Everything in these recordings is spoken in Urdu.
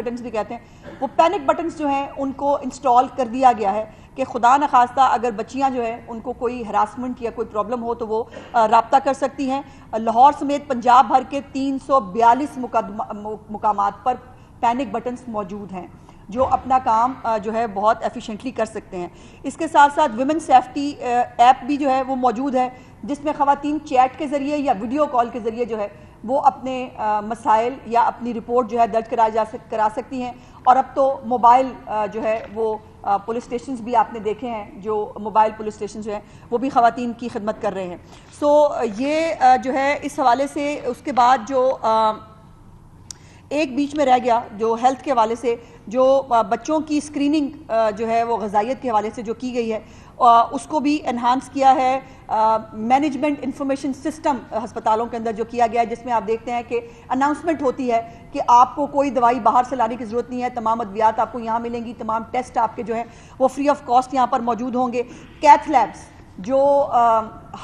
بٹنز بھی کہتے ہیں، وہ پینک بٹنز جو ہیں ان کو انسٹال کر دیا گیا ہے کہ خدا نخواستہ اگر بچیاں جو ہیں ان کو کوئی ہراسمنٹ یا کوئی پرابلم ہو تو وہ رابطہ کر سکتی ہیں۔ لاہور سمیت پنجاب بھر کے 342 مقامات پر پینک بٹنز موجود ہیں جو اپنا کام جو ہے بہت ایفیشینٹلی کر سکتے ہیں۔ اس کے ساتھ ساتھ ویمن سیفٹی ایپ بھی جو ہے وہ موجود ہے جس میں خواتین چیٹ کے ذریعے یا ویڈیو کال کے ذریعے جو ہے وہ اپنے مسائل یا اپنی رپورٹ جو ہے درج کرا سکتی ہیں، اور اب تو موبائل جو ہے وہ پولیس اسٹیشنز بھی آپ نے دیکھے ہیں، جو موبائل پولیس اسٹیشنز جو ہیں وہ بھی خواتین کی خدمت کر رہے ہیں۔ سو یہ جو ہے اس حوالے سے اس کے بعد جو ایک بیچ میں رہ گیا جو ہیلتھ کے حوالے سے جو بچوں کی اسکریننگ جو ہے وہ غذائیت کے حوالے سے جو کی گئی ہے اس کو بھی انہانس کیا ہے۔ مینجمنٹ انفارمیشن سسٹم ہسپتالوں کے اندر جو کیا گیا ہے جس میں آپ دیکھتے ہیں کہ اناؤنسمنٹ ہوتی ہے کہ آپ کو کوئی دوائی باہر سے لانے کی ضرورت نہیں ہے، تمام ادویات آپ کو یہاں ملیں گی، تمام ٹیسٹ آپ کے جو ہیں وہ فری آف کاسٹ یہاں پر موجود ہوں گے۔ کیتھ لیبس جو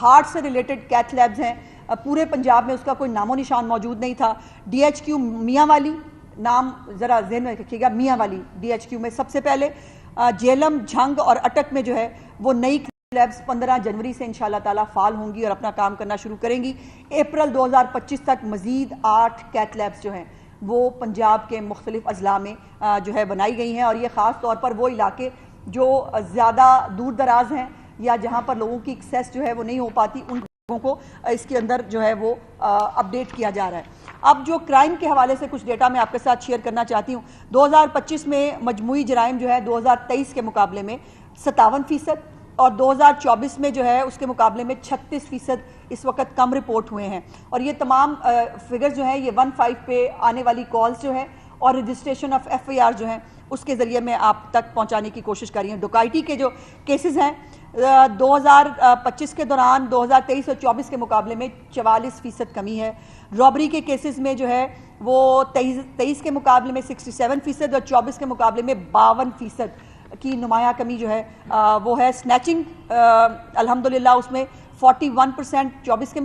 ہارٹ سے ریلیٹڈ کیتھ لیبس ہیں، پورے پنجاب میں اس کا کوئی نام و نشان موجود نہیں تھا۔ ڈی ایچ کیو میاں والی، نام ذرا ذہن میں رکھیے گا، میاں والی ڈی ایچ کیو میں سب سے پہلے، جیلم، جھنگ اور اٹک میں جو ہے وہ نئی لیبس 15 جنوری سے انشاءاللہ تعالیٰ فعال ہوں گی اور اپنا کام کرنا شروع کریں گی۔ اپریل 2025 تک مزید 8 کیتھ لیبس جو ہیں وہ پنجاب کے مختلف اضلاع میں جو ہے بنائی گئی ہیں، اور یہ خاص طور پر وہ علاقے جو زیادہ دور دراز ہیں یا جہاں پر لوگوں کی ایکسیس جو ہے وہ نہیں ہو پاتی، ان لوگوں کو اس کے اندر جو ہے وہ اپڈیٹ کیا جا رہا ہے۔ اب جو کرائم کے حوالے سے کچھ ڈیٹا میں آپ کے ساتھ شیئر کرنا چاہتی ہوں۔ 2025 میں مجموعی جرائم جو ہے 2023 کے مقابلے میں 57% اور 2024 میں جو ہے اس کے مقابلے میں 36% اس وقت کم رپورٹ ہوئے ہیں، اور یہ تمام فگرز جو ہیں یہ 15 پہ آنے والی کالز جو ہیں اور registration of F I R جو ہیں اس کے ذریعے میں آپ تک پہنچانے کی کوشش کر رہی ہیں۔ ڈکیتی کے جو کیسز ہیں 2025 کے دوران 2023 اور 24 کے مقابلے میں 44% کمی ہے۔ رابری کے کیسز میں جو ہے وہ 23 کے مقابلے میں 67% اور 24 کے مقابلے میں 52% کی نمایاں کمی جو ہے وہ ہے۔ سنیچنگ الحمدللہ اس میں 41% 24 کے